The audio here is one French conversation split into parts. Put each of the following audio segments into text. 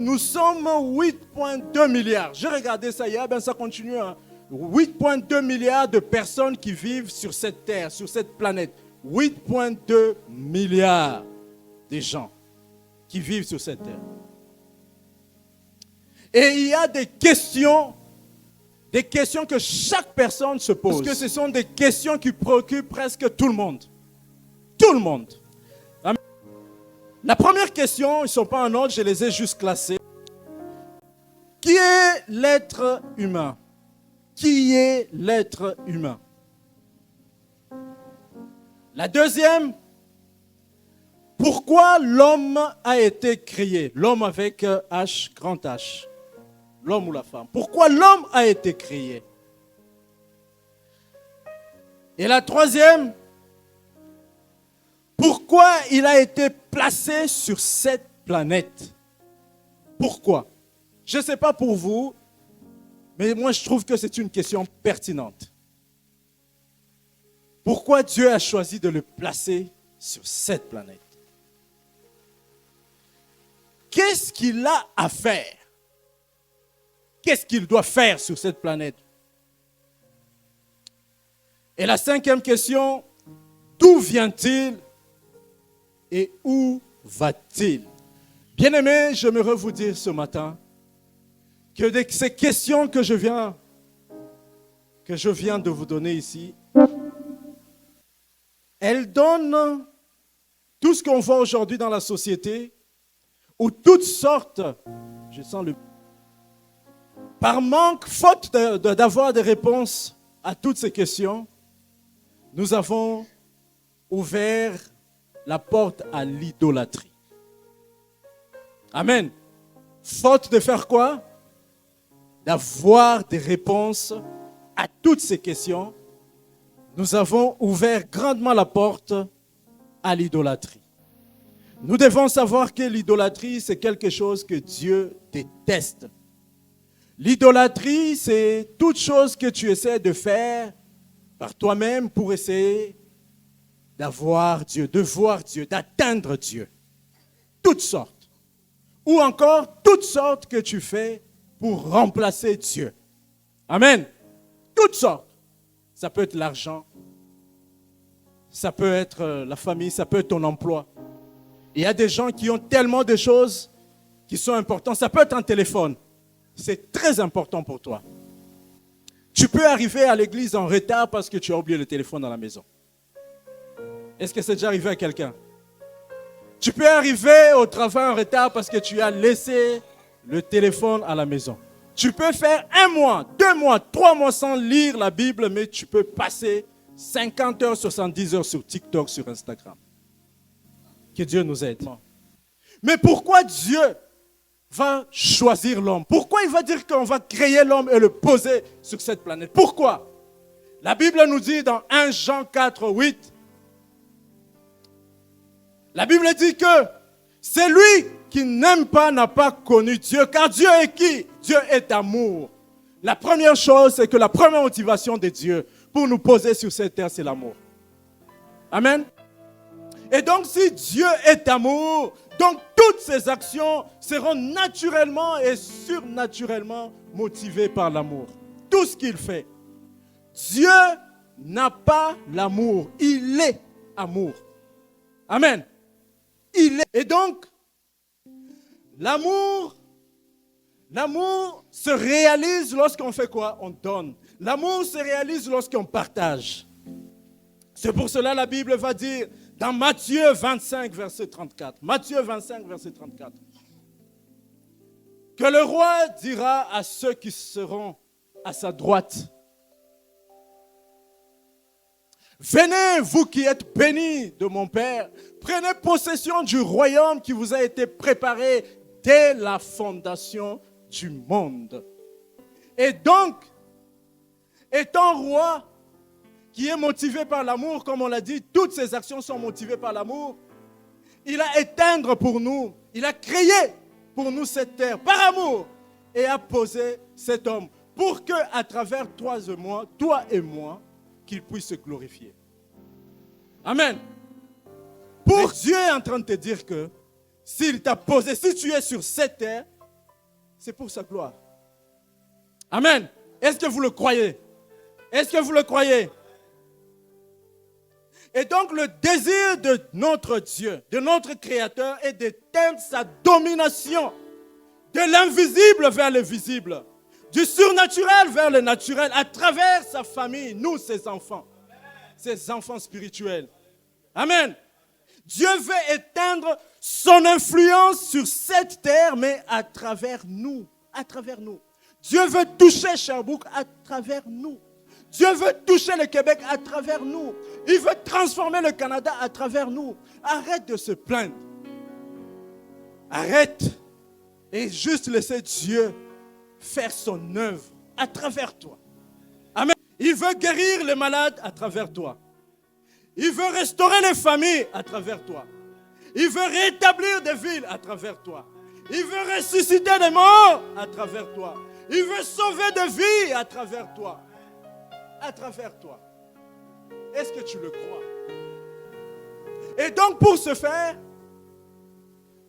Nous sommes 8,2 milliards. J'ai regardé ça hier, ben ça continue. 8,2 milliards de personnes qui vivent sur cette terre, sur cette planète. 8,2 milliards de gens qui vivent sur cette terre. Et il y a des questions que chaque personne se pose. Parce que ce sont des questions qui préoccupent presque tout le monde. Tout le monde. La première question, ils ne sont pas en ordre, je les ai juste classés. Qui est l'être humain? Qui est l'être humain? La deuxième, pourquoi l'homme a été créé? L'homme avec H, grand H. L'homme ou la femme. Pourquoi l'homme a été créé? Et la troisième, pourquoi il a été placé sur cette planète? Pourquoi? Je ne sais pas pour vous, mais moi je trouve que c'est une question pertinente. Pourquoi Dieu a choisi de le placer sur cette planète? Qu'est-ce qu'il a à faire? Qu'est-ce qu'il doit faire sur cette planète? Et la cinquième question, d'où vient-il et où va-t-il? Bien-aimés, j'aimerais vous dire ce matin que ces questions que je viens de vous donner ici, elles donnent tout ce qu'on voit aujourd'hui dans la société, où toutes sortes, je sens le... Par manque, faute d'avoir des réponses à toutes ces questions, nous avons ouvert la porte à l'idolâtrie. Amen. Faute de faire quoi? D'avoir des réponses à toutes ces questions, nous avons ouvert grandement la porte à l'idolâtrie. Nous devons savoir que l'idolâtrie, c'est quelque chose que Dieu déteste. L'idolâtrie, c'est toute chose que tu essaies de faire par toi-même pour essayer d'avoir Dieu, de voir Dieu, d'atteindre Dieu. Toutes sortes. Ou encore, toutes sortes que tu fais pour remplacer Dieu. Amen. Toutes sortes. Ça peut être l'argent, ça peut être la famille, ça peut être ton emploi. Il y a des gens qui ont tellement de choses qui sont importantes. Ça peut être un téléphone. C'est très important pour toi. Tu peux arriver à l'église en retard parce que tu as oublié le téléphone dans la maison. Est-ce que c'est déjà arrivé à quelqu'un? Tu peux arriver au travail en retard parce que tu as laissé le téléphone à la maison. Tu peux faire 1 mois, 2 mois, 3 mois sans lire la Bible, mais tu peux passer 50 heures, 70 heures sur TikTok, sur Instagram. Que Dieu nous aide. Mais pourquoi Dieu va choisir l'homme? Pourquoi il va dire qu'on va créer l'homme et le poser sur cette planète? Pourquoi? La Bible nous dit dans 1 Jean 4, 8, la Bible dit que c'est lui qui n'aime pas n'a pas connu Dieu, car Dieu est qui? Dieu est amour. La première chose, c'est que la première motivation de Dieu pour nous poser sur cette terre, c'est l'amour. Amen. Et donc, si Dieu est amour, donc toutes ses actions seront naturellement et surnaturellement motivées par l'amour. Tout ce qu'il fait. Dieu n'a pas l'amour. Il est amour. Amen. Il est. Et donc, l'amour se réalise lorsqu'on fait quoi? On donne. L'amour se réalise lorsqu'on partage. C'est pour cela la Bible va dire dans Matthieu 25, verset 34. Matthieu 25, verset 34. Que le roi dira à ceux qui seront à sa droite: venez, vous qui êtes bénis de mon Père, prenez possession du royaume qui vous a été préparé dès la fondation du monde. Et donc, étant roi, qui est motivé par l'amour, comme on l'a dit, toutes ses actions sont motivées par l'amour. Il a éteindre pour nous, il a créé pour nous cette terre par amour et a posé cet homme pour que, à travers toi et moi, qu'il puisse se glorifier. Amen. Pour Dieu est en train de te dire que s'il t'a posé, si tu es sur cette terre, c'est pour sa gloire. Amen. Est-ce que vous le croyez? Est-ce que vous le croyez? Et donc le désir de notre Dieu, de notre Créateur, est d'éteindre sa domination de l'invisible vers le visible, du surnaturel vers le naturel, à travers sa famille, nous, ses enfants spirituels. Amen. Dieu veut éteindre son influence sur cette terre, mais à travers nous. Dieu veut toucher Sherbrooke à travers nous. Dieu veut toucher le Québec à travers nous. Il veut transformer le Canada à travers nous. Arrête de se plaindre. Arrête. Et juste laisser Dieu faire son œuvre à travers toi. Amen. Il veut guérir les malades à travers toi. Il veut restaurer les familles à travers toi. Il veut rétablir des villes à travers toi. Il veut ressusciter des morts à travers toi. Il veut sauver des vies à travers toi. À travers toi. Est-ce que tu le crois? Et donc pour ce faire,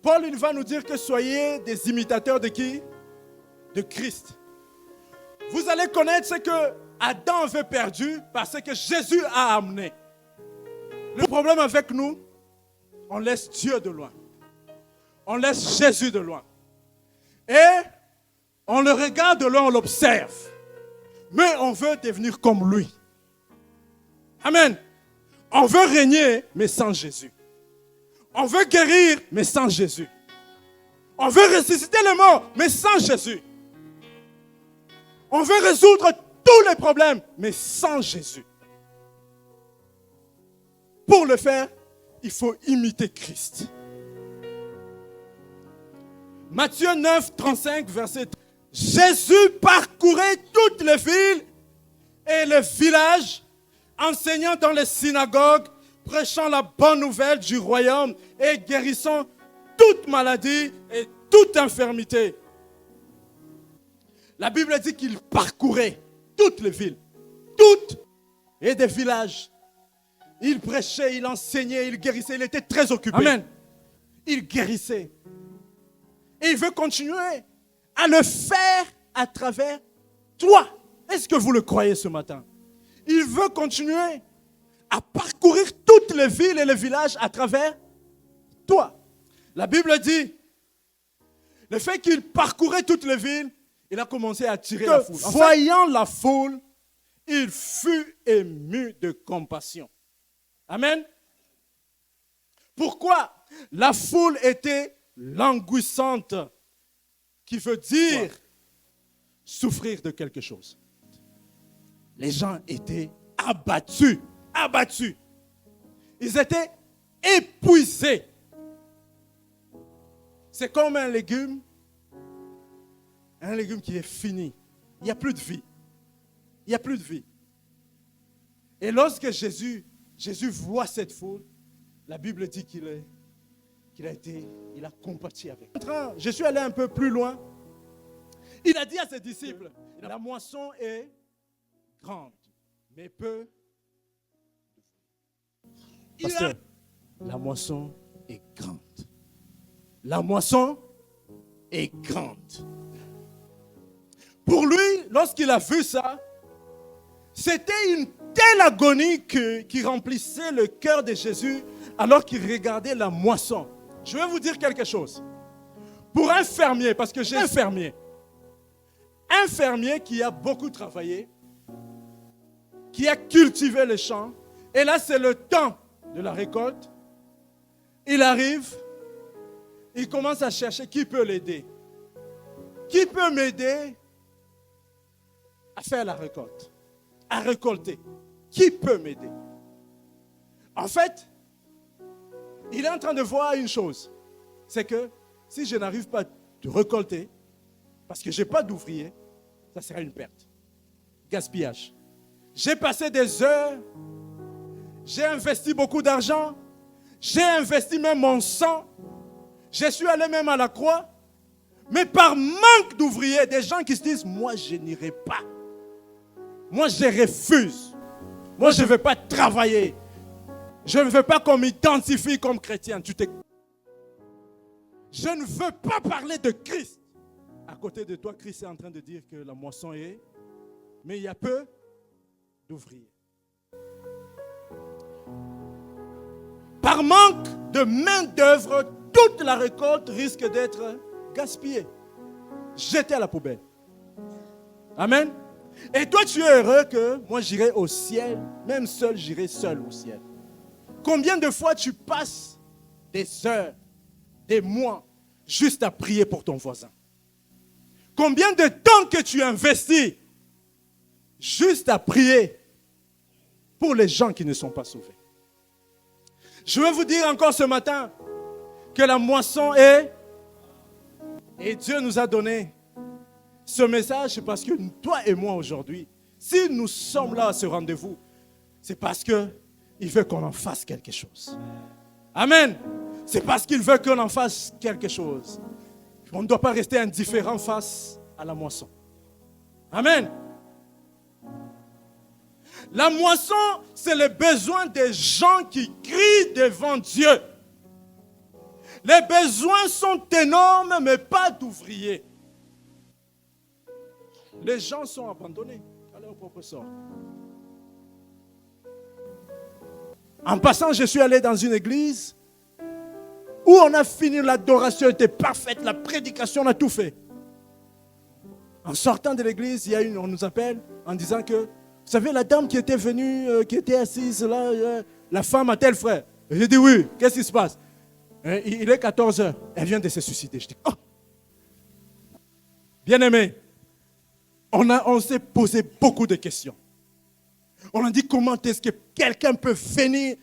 Paul il va nous dire que soyez des imitateurs de qui? De Christ. Vous allez connaître ce que Adam avait perdu parce que Jésus a amené. Le problème avec nous, on laisse Dieu de loin. On laisse Jésus de loin. Et on le regarde de loin, on l'observe. Mais on veut devenir comme lui. Amen. On veut régner, mais sans Jésus. On veut guérir, mais sans Jésus. On veut ressusciter les morts, mais sans Jésus. On veut résoudre tous les problèmes, mais sans Jésus. Pour le faire, il faut imiter Christ. Matthieu 9, 35, verset 3. Jésus parcourait toutes les villes et les villages, enseignant dans les synagogues, prêchant la bonne nouvelle du royaume et guérissant toute maladie et toute infirmité. La Bible dit qu'il parcourait toutes les villes, toutes et des villages. Il prêchait, il enseignait, il guérissait, il était très occupé. Amen. Il guérissait. Et il veut continuer à le faire à travers toi. Est-ce que vous le croyez ce matin? Il veut continuer à parcourir toutes les villes et les villages à travers toi. La Bible dit, le fait qu'il parcourait toutes les villes, il a commencé à attirer la foule. Voyant la foule, il fut ému de compassion. Amen. Pourquoi? La foule était languissante, qui veut dire souffrir de quelque chose. Les gens étaient abattus. Ils étaient épuisés. C'est comme un légume qui est fini. Il n'y a plus de vie. Il n'y a plus de vie. Et lorsque Jésus voit cette foule, la Bible dit qu'il a compati avec. Je suis allé un peu plus loin. Il a dit à ses disciples, la moisson est grande, mais peu. Pasteur, la moisson est grande. La moisson est grande. Pour lui, lorsqu'il a vu ça, c'était une telle agonie qui remplissait le cœur de Jésus alors qu'il regardait la moisson. Je vais vous dire quelque chose. Pour un fermier, parce que j'ai un fermier qui a beaucoup travaillé, qui a cultivé les champs, et là c'est le temps de la récolte. Il arrive, il commence à chercher qui peut l'aider. Qui peut m'aider à faire la récolte, à récolter? Qui peut m'aider? En fait, il est en train de voir une chose. C'est que si je n'arrive pas à récolter, parce que je n'ai pas d'ouvrier, ça sera une perte. Gaspillage. J'ai passé des heures, j'ai investi beaucoup d'argent, j'ai investi même mon sang, je suis allé même à la croix, mais par manque d'ouvriers, des gens qui se disent, moi je n'irai pas. Moi je refuse. Moi je ne veux pas travailler. Je ne veux pas qu'on m'identifie comme chrétien. Je ne veux pas parler de Christ à côté de toi, Christ est en train de dire que la moisson est, mais il y a peu d'ouvriers. Par manque de main-d'œuvre, toute la récolte risque d'être gaspillée, jetée à la poubelle. Amen. Et toi, tu es heureux que moi j'irai au ciel, même seul, j'irai seul au ciel. Combien de fois tu passes des heures, des mois, juste à prier pour ton voisin? Combien de temps que tu investis juste à prier pour les gens qui ne sont pas sauvés? Je veux vous dire encore ce matin que la moisson est... Et Dieu nous a donné ce message parce que toi et moi aujourd'hui, si nous sommes là à ce rendez-vous, c'est parce qu'il veut qu'on en fasse quelque chose. Amen. C'est parce qu'il veut qu'on en fasse quelque chose. On ne doit pas rester indifférent face à la moisson. Amen. La moisson, c'est le besoin des gens qui crient devant Dieu. Les besoins sont énormes, mais pas d'ouvriers. Les gens sont abandonnés à leur propre sort. En passant, je suis allé dans une église où on a fini, l'adoration était parfaite, la prédication, on a tout fait. En sortant de l'église, il y a on nous appelle en disant que, vous savez, la dame qui était venue, qui était assise là, la femme a tel frère. J'ai dit oui, qu'est-ce qui se passe? Il est 14 heures, elle vient de se suicider. Je dis, oh! Bien-aimé, on s'est posé beaucoup de questions. On a dit comment est-ce que quelqu'un peut venir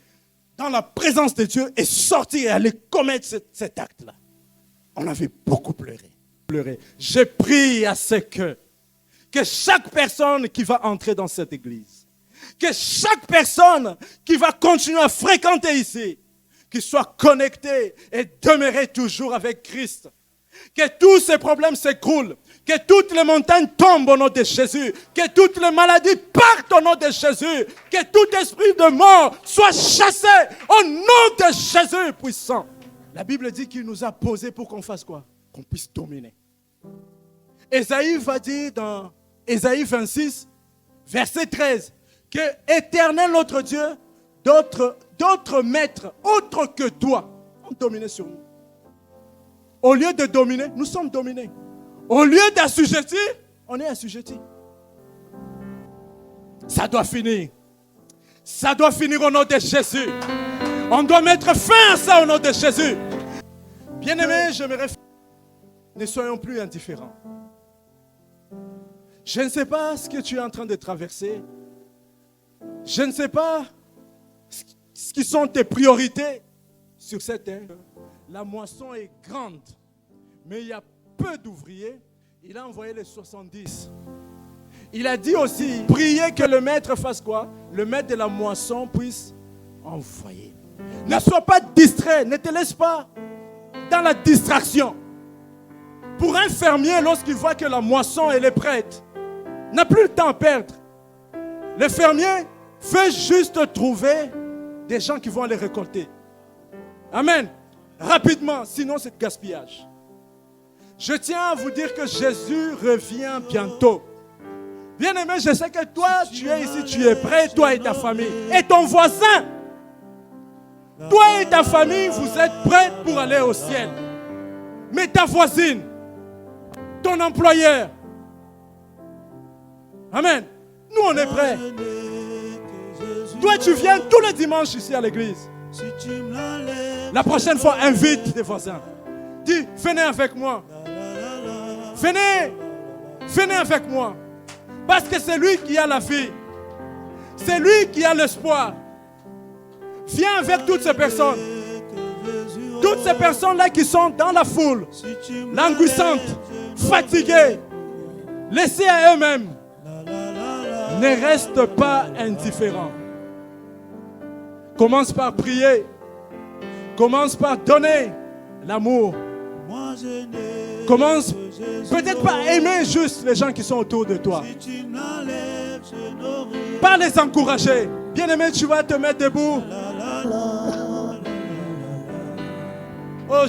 dans la présence de Dieu et sortir et aller commettre cet acte-là. On avait beaucoup pleuré. J'ai prié à ce que chaque personne qui va entrer dans cette église, que chaque personne qui va continuer à fréquenter ici, qu'il soit connecté et demeurer toujours avec Christ. Que tous ces problèmes s'écroulent. Que toutes les montagnes tombent au nom de Jésus. Que toutes les maladies partent au nom de Jésus. Que tout esprit de mort soit chassé au nom de Jésus puissant. La Bible dit qu'il nous a posé pour qu'on fasse quoi? Qu'on puisse dominer. Ésaïe va dire dans Ésaïe 26, verset 13, que Éternel notre Dieu, d'autres maîtres, autres que toi, ont dominé sur nous. Au lieu de dominer, nous sommes dominés. Au lieu d'assujettir, on est assujettis. Ça doit finir. Ça doit finir au nom de Jésus. On doit mettre fin à ça au nom de Jésus. Bien-aimés, j'aimerais... Ne soyons plus indifférents. Je ne sais pas ce que tu es en train de traverser. Je ne sais pas ce qui sont tes priorités sur cette terre. La moisson est grande, mais il y a peu d'ouvriers. Il a envoyé les 70. Il a dit aussi, priez que le maître fasse quoi? Le maître de la moisson puisse envoyer. Ne sois pas distrait, ne te laisse pas dans la distraction. Pour un fermier, lorsqu'il voit que la moisson elle est prête, n'a plus le temps à perdre. Le fermier veut juste trouver des gens qui vont aller récolter. Amen. Rapidement, sinon c'est gaspillage. Je tiens à vous dire que Jésus revient bientôt. Bien-aimé, je sais que toi, tu es ici, tu es prêt, toi et ta famille. Et ton voisin, toi et ta famille, vous êtes prêts pour aller au ciel. Mais ta voisine, ton employeur, amen, nous on est prêts. Toi, tu viens tous les dimanches ici à l'église. La prochaine fois, invite tes voisins. Dis, venez avec moi. Venez avec moi. Parce que c'est lui qui a la vie. C'est lui qui a l'espoir. Viens avec toutes ces personnes. Toutes ces personnes-là qui sont dans la foule, languissantes, fatiguées, laissées à eux-mêmes. Ne reste pas indifférent. Commence par prier. Commence par donner l'amour. Commence peut-être par aimer juste les gens qui sont autour de toi. Pas les encourager. Bien-aimé, tu vas te mettre debout. Oh,